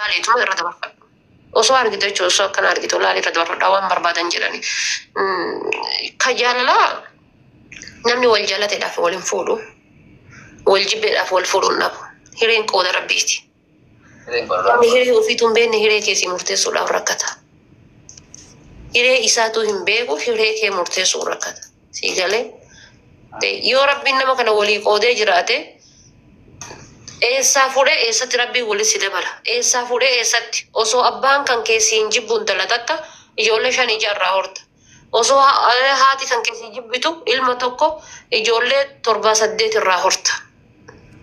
Laaliituma irra dabarfadhu. Osoo argitu jechuun osoo akkana argitu laalii irra dabarfadhaa waan barbaadan jedhani. Kan jaalalaa namni wal jaalateedhaaf wal hin fuudhu. Wal jibbeedhaaf wal fuudhuun dhabu. Hireen qooda rabbiiti. Namni hiree ofiitu hin beekne hiree keessi murteessuudhaaf rakkata. Hiree isaatu hin beeku hiree kee murteessuun rakkata. Sii galee yoo rabbiin nama kana walii qoodee jiraate eessaa fuudhee eessatti rabbiin walitti si dabala. Eessaa fuudhee eessatti osoo abbaan kan keessi hin jibbuun dalatatta ijoollee 5 jaarraa horta. Osoo haati kan keessi jibbitu ilma tokko ijoollee 7-8 irraa horta.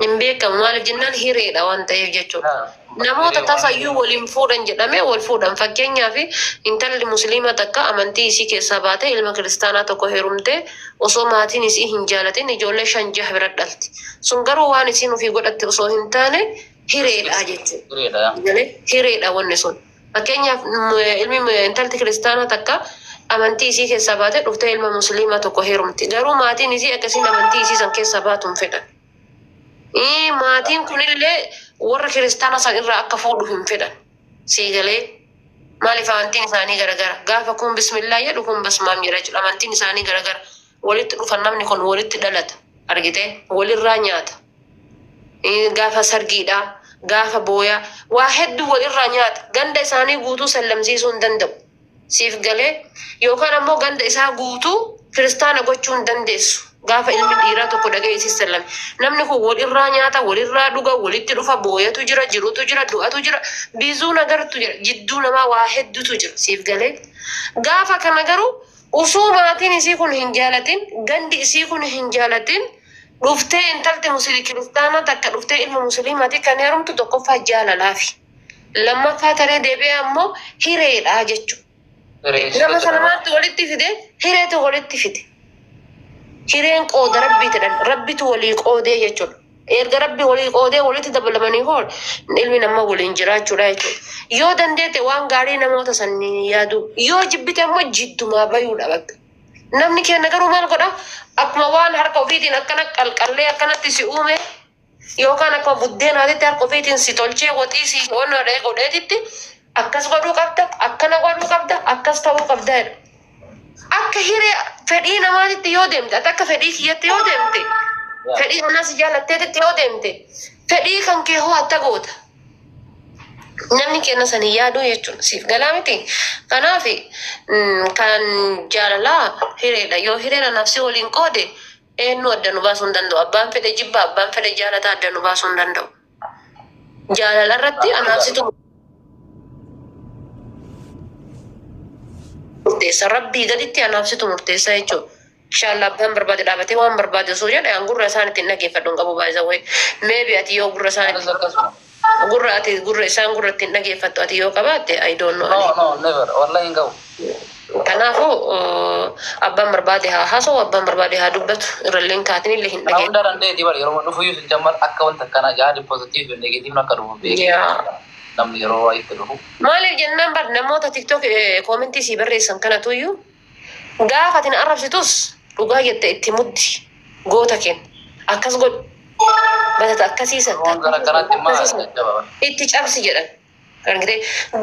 Hin beekamu maaliif jennaan hireedha waan ta'eef jechuudha. Namoota tasayyuu waliin fuudhan jedhamee wal fuudhan fakkeenyaaf intalli musliima takka amantii isii keessaa baate ilma kiristaanaa tokko heerumtee osoo maatiin isii hin jaalatin ijoollee 5-6 bira dhalti. Sun garuu waan isiin ofii godhatte osoo hin taane hireedha jechuudha. Hireedha wanni sun. Fakkeenyaaf ilmi intalti kiristaanaa takka amantii isii keessaa baate dhuftee ilma musliimaa tokko heerumti. Garuu maatiin isii akkasiin amantii isii san keessaa baatuun fedhan. Maatiin kunillee warra kiristaana san irraa akka fuudhu hin fedhan. Sii galee maaliif amantiin isaanii garagara. Gaafa kun bismillaa jedhu kun basmaam jedha jechuudha. Amantiin isaanii garagara. Walitti dhufan namni kun walitti dhalata. Argitee walirraa nyaata. Gaafa sargiidha. Gaafa booyaa. Waa hedduu walirraa nyaata. Ganda isaanii guutuu sallamsiisuu hin danda'u. Siif galee yookaan ammoo ganda isaa guutuu kiristaana gochuu hin dandeessu. Gaafa ilmi dhiiraa tokko dhaga'ee isii sallame. Namni kun walirraa nyaata, walirraa dhuga, walitti dhufa, booyatu jira, jirutu jira, du'atu jira, biizuu nagartu jira, jidduu namaa waa hedduutu jira. Siif galee. Gaafa kana garuu usuu maatiin isii kun hin jaalatin, gandi isii kun hin jaalatin, dhuftee intalti musliima kiristaanaa takka dhuftee ilma musliimaati kan heerumtu tokkoffaa jaalalaafi. Lammaffaa taree deebi'ee ammoo hireedha jechuudha. Nama sanamaatti walitti fide, hireetu walitti fide. Hireen qooda rabbiitidhaan rabbitu walii qoodee jechuudha. Erga rabbi walii qoodee walitti dabalamanii hoo ilmi namaa waliin jiraachuudha jechuudha. Yoo dandeete waan gaarii namoota sanii yaadu yoo jibbite immoo jiddumaa bayuudha bakka. Namni keenya garuu maal godha? Akkuma waan harka ofiitiin akkana qalqallee akkanatti si uume yookaan akkuma buddeenaatitti harka ofiitiin si tolchee waxii si godheetitti akkas godhuu qabda, akkana godhuu qabda, akkas ta'uu qabda jedha. Akka hiree fedhii namaatitti yoo deemte, akka fedhii kiyyatti yoo deemte, fedhii anas jaalatteetitti yoo deemte, fedhii kan kee hoo atta goota. Namni keenya sanii yaaduu jechuudha. Siif galaa miti. Kanaaf kan jaalalaa hireedha. Yoo hireedha nafsi waliin qoode eenyu adda nu baasuu hin danda'u. Abbaan fedhe jibba, abbaan fedhe jaalataa adda nu baasuu hin danda'u. Jaalala irratti anaafsitu murteessa. Rabbii gaditti anaafsitu murteessa jechuudha. Inshallah abbaan barbaade dhaabatee waan barbaade osoo jedhe gurra isaaniitti hin dhaggeeffadhu hin qabu baay'isa wayi. Meebi ati yoo gurra isaaniitti gurra isaan gurratti hin dhaggeeffattu ati yoo qabaatte I don't know. No, never. Wallahi hin qabu. Kanaafuu abbaan barbaade haa haasa'u abbaan barbaade haa dubbatu irralleen kaatiin illee hin dhaggeeffatu. Hunda danda'e dibal yeroo dhufu iyyuu jammar akka wanta kana yaadi pozitiif fi negatiif akka dhufu beeku. Namni yeroo waa itti dhufu. Maaliif jennaan bar namoota TikTok koomentii sii barreessan kanatu iyyuu gaafa atin arrabsitus dhugaa jette itti muddi goota kenna akkas godhu batata akkasiisan itti cabsi jedhan.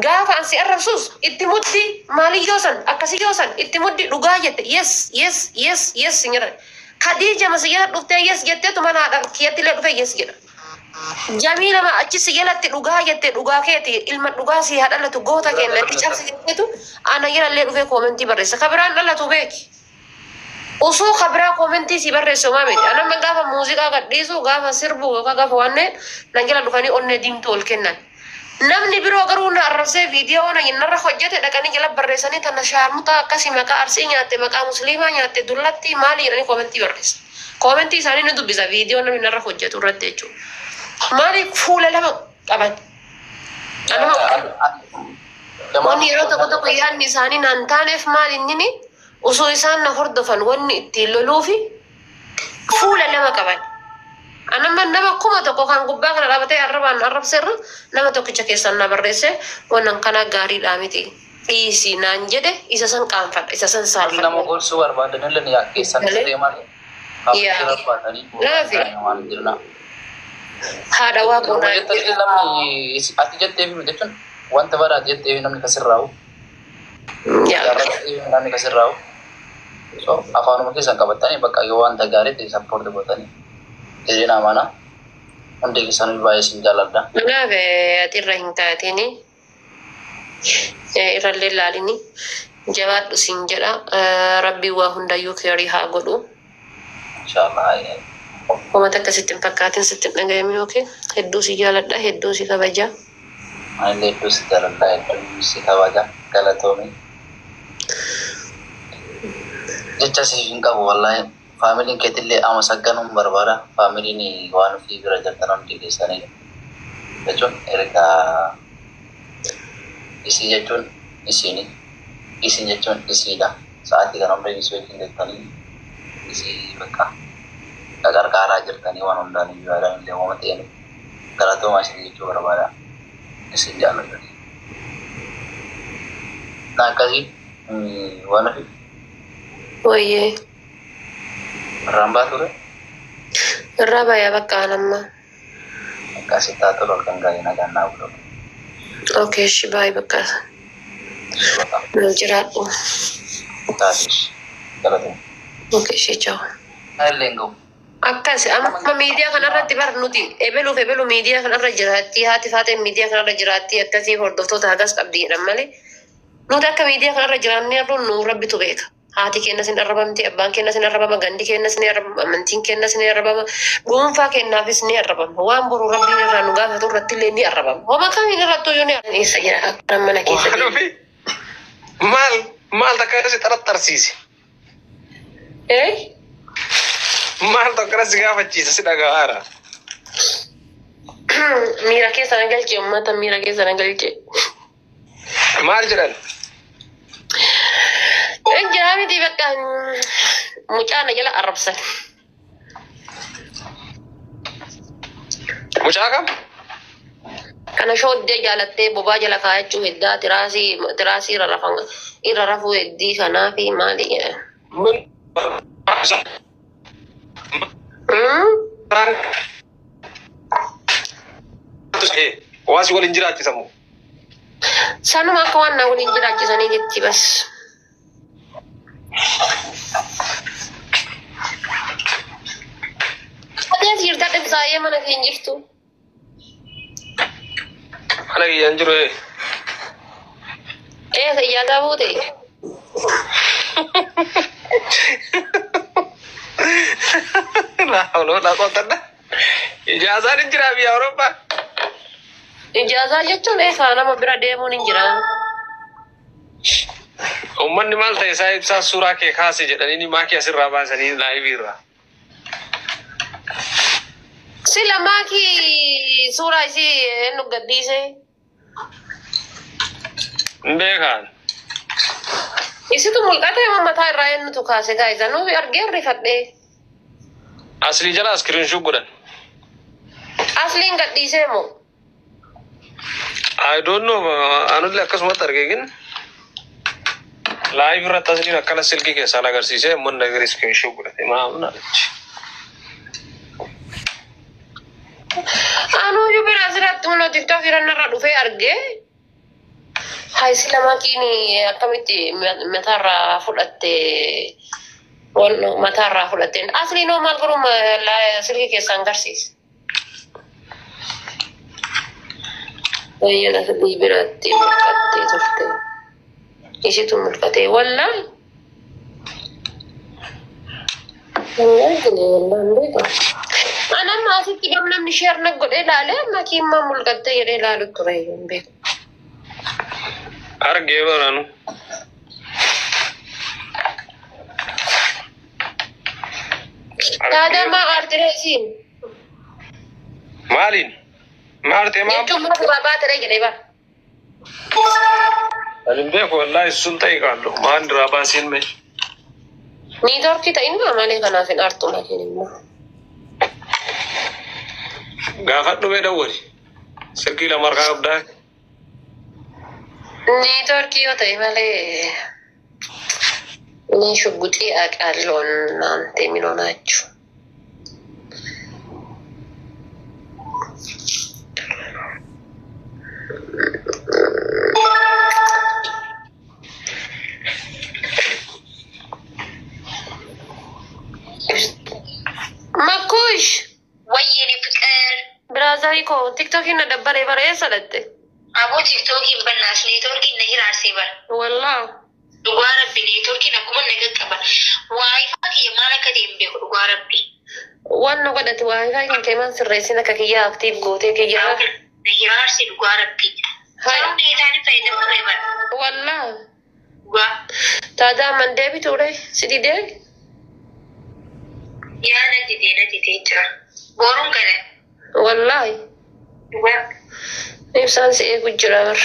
Gaafa ansi arrabsus itti muddi maaliyyoo san akkasiyyoo san itti muddi dhugaa jette yes jedhan. Khadija masiyyaa dhuftee yes jetteetu mana haadha kiyyatti illee dhufe yes jedha. Jamila ma achi si jalatti dhugaa jette dhugaa keeti ilma dhugaa si haa dhalatu goota kenna itti cabsi jetteetu ana yerallee dhufe koomentii barreessa. Kabiraan dhalatu beeki. Osoo kabira koomentii si barreessu maamiti. Anamma gaafa muuziqaa gadhiisu gaafa sirbu yookaan gaafa wanneen nan jala dhufanii onnee diimtuu ol kennan. Namni biroo garuu na arrabsee viidiyoo na narra hojjete dhaqanii jala barreessanii tana shaarmutaa akkasii maqaa arsii nyaatte maqaa musliimaa nyaatte dullatti maali jedhanii koomentii barreessa. Koomentii isaanii ni dubbisa viidiyoo namni narra hojjetu irratti jechuudha. Maali fuula lama qaban. Wanni yeroo tokko yaadni isaanii naan taaneef maali inni osoo isaan na hordofan wanni ittiin loluufi fuula lama qaban. Anamma nama kuma tokko kan gubbaa kana dhaabatee arrabaan arrabseerra nama tokkicha keessan na barreesse wannan kana gaariidhaa miti. Dhiisii naan jedhe isa san qaanfadha isa san saalfadha. Nama gorsuu barbaadan illee yaa keessan siree malee. هذا واقع ati jettee fi jechuun wanta baraa jettee fi namni kasirraa'u namni kasirraa'u so afaanuma keessan qabatanii bakka yoo wanta gaariitti sappoorti gootanii jirina mana hundi keessan baay'ee sin jaalladha. Kanaaf ati irra hin taatini irrallee laalini jabaadhu sin jedha rabbii waa hundayyuu keerii haa godhu. Inshallah. Wama takka sittin fakkaatin sittin dhagayami yookiin hedduu si jaaladha hedduu si kabaja. Ani hedduu si jaaladha hedduu si kabaja galatoomi. Jecha si hin qabu wallahi faamiliin keetillee ama sagganuun barbaada faamiliin waan ofii bira jirtan hundi keessanii jechuun erga isii jechuun isiini isin jechuun isiidha sa'aatii kana hunda isii wajjin jettanii isii bakka gargaaraa jirtanii waan hundaan iyyuu yaadaan illee uumama ta'een galatoomaa isin jechuu barbaada isin jaalladhani. Na akkasii waan ofi. Wayyee. Rambaa ture? Irraa baay'ee bakka anamma. Akkasitti haa tolu halkan gaarii nagaan naa bulu. Okay, shi baay'ee bakka nu jiraadhu. Taatis galatoomaa. Okay, shi ciao. Illee hin gahu. Akkas amma miidiyaa kanarratti bar nuti ebelu miidiyaa kanarra jiraatti haati faateen miidiyaa kanarra jiraatti akkasii hordoftoota hagas qabdi jedhan malee nuti akka miidiyaa kanarra jiraannee arruun nu rabbitu beeka. Haati kenna sin arrabamti abbaan kenna sin arrabama gandi kenna sin arrabama amantiin kenna sin arrabama dhuunfaa kennaafis ni arrabama waan boru rabbiin irraa nu gaafatu irratti illee ni arrabama. Homa kamiin irrattuu yoo ni eessa jira akka mana keessa deemu. Maal takka irratti xaraxarsiise? Maal tokko irratti gaafachiisa si dhagahaara? Miira keessa na galche uummata miira keessa na galche. Maal jedhan? Jira miti bakka mucaa na jala arrabsan. Mucaa kam? Kana shooddee jaalattee bobaa jala kaayachuu heddaa tiraasii irra rafuu heddii kanaa fi maali jedhan. Waasi waliin jiraachisamu. Sanuma akka waan na waliin jiraachisanii jetti bas. Adees jirtaa dhibsaayee mana keenya jirtu. Mana kiyyaan jiru Iyyaata buute. Laa qottadha. Ijaazaan hin jiraa biyya Awurooppaa. Ijaazaa jechuun nama bira deemuun hin jira. Uummanni maal ta'e isaa ibsaa suuraa kee kaase jedhanii maakii asirraa baasanii laayiviirraa. Sila maakii suuraa isii nu gadhiise. Beekaan. Isitu mul'ata yoo mataa irraa eenyutu kaase gaa'isa nuyi argee rifadhee. Aslii jala askiriinshuu godhan. Asliin gadhiisee moo? I don't know. Anullee akkasumatti argeegin. Live irratti asliin akkana silkii keessaan agarsiisee mun nagari askiriinshuu godhate maamna jechi. Anuu bira asirratti mun TikTok irra dhufee argee. Haisi lamakiin akkamitti mataarraa fudhattee mataarraa fudhatteen asli noo maal godhum silkii keessaan agarsiise. Bayyana silkii biratti mul'attee turte. Isitu mul'atee wallaahi. Anan asitti gam namni sheerna godhee laalee makiin maa mul'attee jedhee laalu ture hin beeku. Argee baranu. Daadama artireesiin. Maaliin? Maarte maam? Jechuun mana duraa baatare jedhee bara. Alin beeku wallaahi sun ta'e qaallu maan duraa baasiin mee? Niitoorkii ta'inna malee kanaaf hin artu makiin immoo. Gaafadhu mee dawwali. Silkii lama harkaa qabdaa. Niitoorkii yoo ta'e malee ni shugguxii aqaalloon naante minoo naachuu. كو تيك توك هنا دبر برا سلت أبو تيك توك يبناس نيتورك إنه راسيبر والله دوغارا بي نيتورك نكمل نجد كبر واي فاك يمانا كديم بي دوغارا بي وانو قدت واي فاي كان كمان سرسينا كيا اكتيف غوتي كيا نهيرارسي دوغارا بي سلام نيتاني فايدة مريبا والله وا تادا من ديبي توري سيدي دي يا ندي ترى بورون كده والله وا نفسان سي كجرار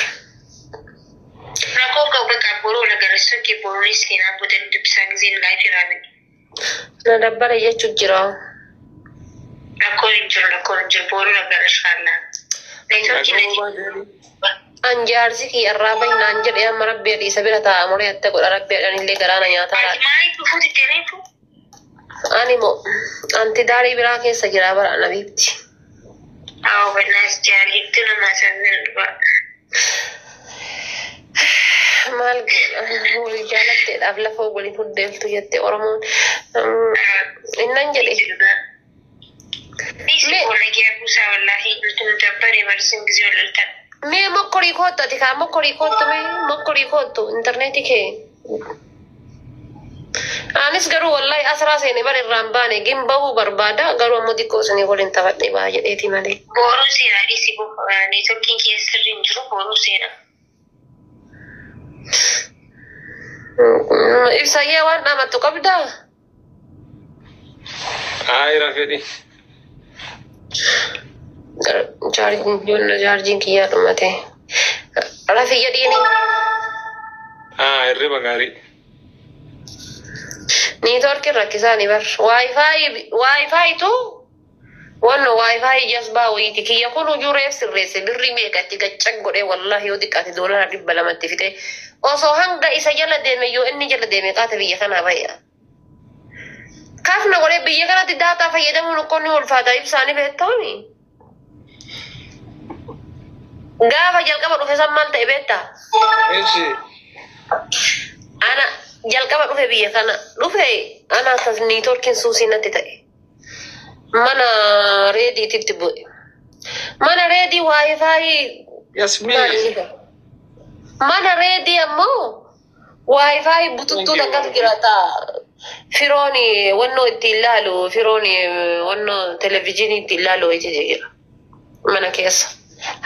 Rakko kau bakal boro negara suki boro riskin abu dan dipsang zin life ramen. نا دبر يچو جرا Rakko injur boro negara shana. Network ini انجار سكي الرابع نانجر يا مربي دي سبيرة تامر يتقول ربي أن اللي قرانا يا ترى mai tufu di terefu. أني مو أنت داري براك سجرا برا أنا بيبتي Aw benas jari itu nama sanel ba. مال هو الجالت الأبلة فوق اللي تدل تجت أورمون إن نجري Isi boleh dia busa wallahi itu dapat emergency gizol tak. مي مكوري كوتا تكا مكوري كوتا مي مكوري كوتا إنترنتي كي أنيس قالوا والله أسرع سيني بار الرامباني جيم بهو بربادا قالوا مودي كوسني قولين تفتني باجد إيتي مالي Boro sih isi bu networking kias rinjuru boro sih na. إبسا يا وانا ما تقبدا Ay, Rafidi. جارجين كيا رمته رافي يديني Irri bagari. نيتورك ركزاني بر واي فاي تو وانا واي فاي جسبا ويتي يكون جوري سرسي بالريميك اتيكا والله يوديك اتي دولار ريب بلا متفيته اوسو هانغا إسا جل ديمي يو إني جل ديمي قاتل بيخنا بايا كافنا قولي بيخنا تداتا فيدمو نقوني والفادا يبساني بيتوني غافا جلقا بدو فسام مالتا إبتا Echi. أنا جلقا بدو في بيخنا لوفي أنا تزني توركين سوسي نتتاي مانا ريدي تتبوي مانا ريدي واي فاي Yasmin. mana ready ammo wifi bututtu dagat girata fironi wanno ittilalu fironi wanno televisioni ittilalu ejira mana kesa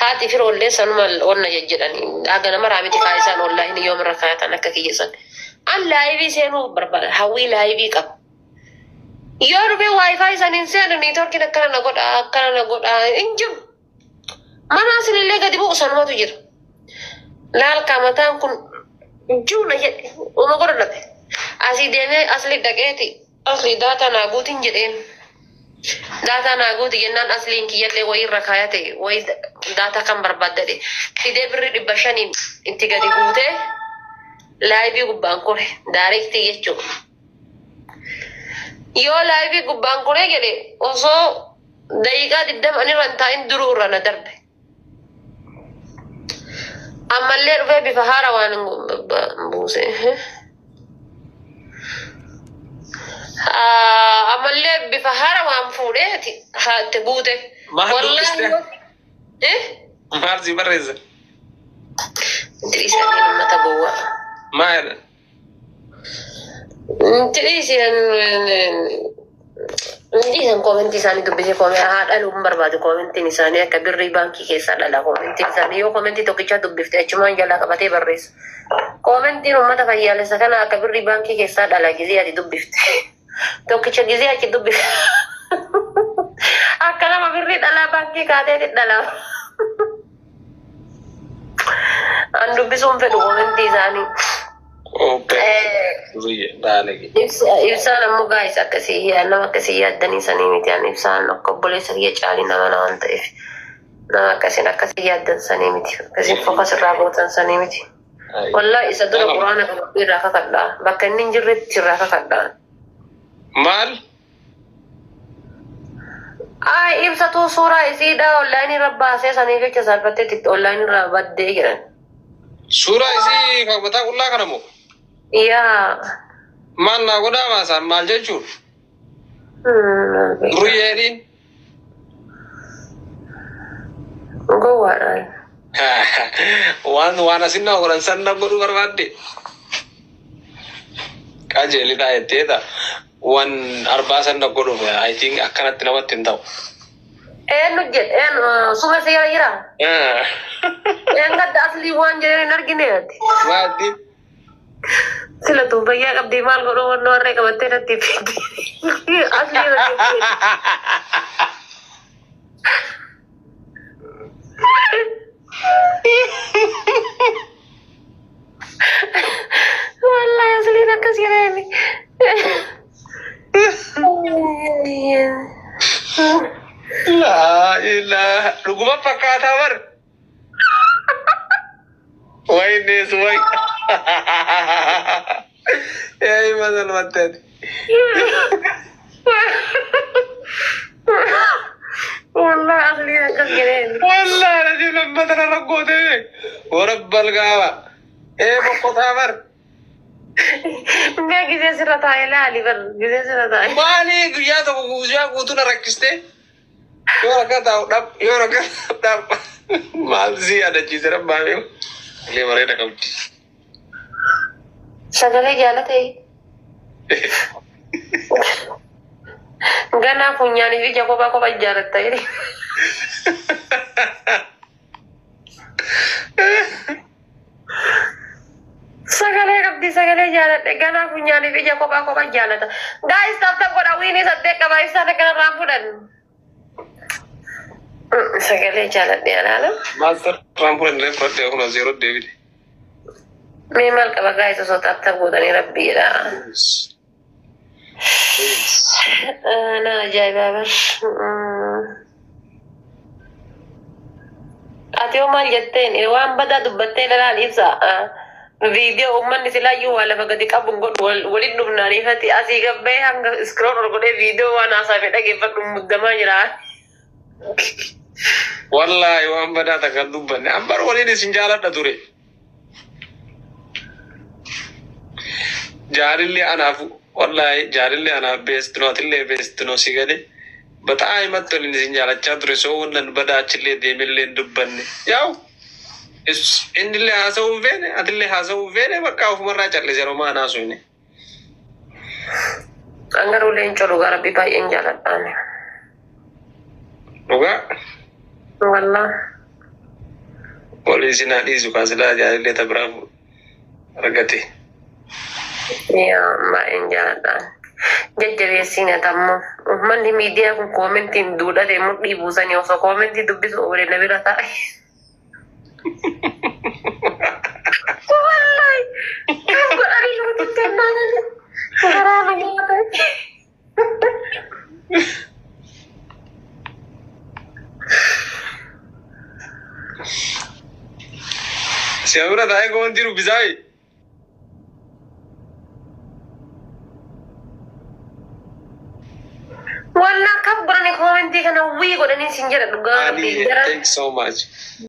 hati firon lesan mal wanna yejidani agana maramiti kaisan wallahi ni yom rakata nakakiyesan an live senu barbal hawi live kap yorbe wifi san insen ni torki nakana nagoda injum mana silile gadi bu sanwa tujir laal kamataan kun juuna jedhe uma godhadhabe asii deemee asli dhaqeeti asli daataa naaguutiin jedheen daataa naaguuti jennaan asliin kiyyallee wayii irra kaayate wayii daataa kan barbaaddadhe fidee birri 500 itti gadi guutee laayivii gubbaan kore daareektii jechuu yoo laayivii gubbaan koree jedhe osoo daqiiqaa 20 anirra hin taa'in duruu irra na darbe أما اللي رفع بفهارة وانا بوسي أما اللي بفهارة وانا فوريتي تبوتي والله إيه؟ Marzi barreza. تريسي أني لما تبوا ما يلا. تريسي Ndisan komenti isaanii dubbise haadha luun barbaadu komentiin isaanii akka birrii baankii keessaa dhala komentiin isaanii yoo komentii tokkicha dubbifte achumaan jalaa qabatee barreessa. Komentiin uummata fayyaalessa kana akka birrii baankii keessaa dhala gizee ati dubbifte. Tokkicha gizee achi dubbifte. Akka nama birrii dhalaa baankii kaateeti dhala. An dubbisuun fedhu komentii isaanii. Ibsaan ammoo gaa'is akkasii nama akkasii yaaddanii sanii miti an ibsaan akka obboleessa kiyya caalii nama waan ta'eef nama akkasiin akkasii yaaddan sanii miti akkasiin fokas irraa gootan sanii miti. Wallahi isa dura quraana qabadhu irraa kakadhaa bakka inni hin jirretti irraa kakadhaa. Maal? Ibsatu suuraa isiidha onlaayinii irra baasee sanii jecha salphatteetti onlaayinii irraa baddee jedhan. Suuraa isii kan mataa qullaa kana moo? Yaa. Maal naa godhaa baasaan maal jechuun? Durii jedhiin. Gowwaadhaan. Waan asin na godhan san na godhuu barbaadde. Qajeelidhaa jetteeta. Waan arbaa san na godhuuf I think akkanatti namatti hin ta'u. Eenyu jedhe suma seera jira. Gadda aslii waan jedhee hin argineeti. Maaddi? Sila tuubayyaa qabdii maal godhuu wannoo harree qabattee natti fiddi. Aslii irratti. Wallahi asliin akkas jedheeni. La ilaha dhuguma fakkaataa bar. Wayne suway. Ei masal matteeti. Wallahi asliin akkas jedheeni. Wallahi rajulan badana raggoote. Warabbal gaaba. Bokkotaa bar. Nggak gisee sirra taa'ee laali bar gisee sirra taa'ee. Maali guyyaa tokko guyyaa guutuu na rakkiste. Yoo rakka taa'u dhab yoo rakka dhab maal si yaadachiise rabbaame illee bareeda qabdi. Sagalee jaalatee. Ganaa funyaanii fi kophaa kophaa jaalatta jedhe. Sagalee qabdi sagalee jaaladhe ganaa funyaanii fi kophaa kophaa jaalata. Guys tabta godha wiinii saddeet qaba ibsaan kanarraa fudhan. Sagalee jaaladhe alaala. Master Rampuran illee fudhadhee kun zeeroo deebite. Mee maal qaba guys osoo tabta godhanii rabbiidha. Na ajaa'ibaa bar. Ati hoo maal jetteen waan badaa dubbattee ilaal ibsa. Video ummanni silaayyuu waa lafa gadi qabuun godhu waliin dhufnaaniifatti asii gabbee hanga scroll ol godhee video waan haasaa fedha geeffadhu muddamaa jira. Wallahi waan badaa takka dubbanne ambar waliin isin jaaladha ture. Jaarillee anaaf wallahi jaarillee anaaf beestino atillee beestino si gale bataa himatti waliin isin jaalachaa ture soo wannan badaa achillee deemillee dubbanne yaa'u. Indillee haasa'uun feene atillee haasa'uun feene bakka ofumarraa callisee romaa naasuune. Angaruu leencoo dhugaa rabbi baay'een jaaladhaan. Dhugaa? Wallaa. Walii sinaa dhiisu kaasilaa jaarillee tabiraaf argate. Yaa baay'een jaaladhaan. Jajjabeessiin atammoo uummanni miidiyaa kun koomentiin duudhatee mudhii buusanii osoo koomentii dubbisu oolee na bira taa'e. Wallahi, kamu ada yang bertentangan. Sekarang bagaimana? Siapa yang tanya kau nanti rugi saya? Warna kamu berani komenti karena wih kau dan ini sinjat juga. Thanks so much.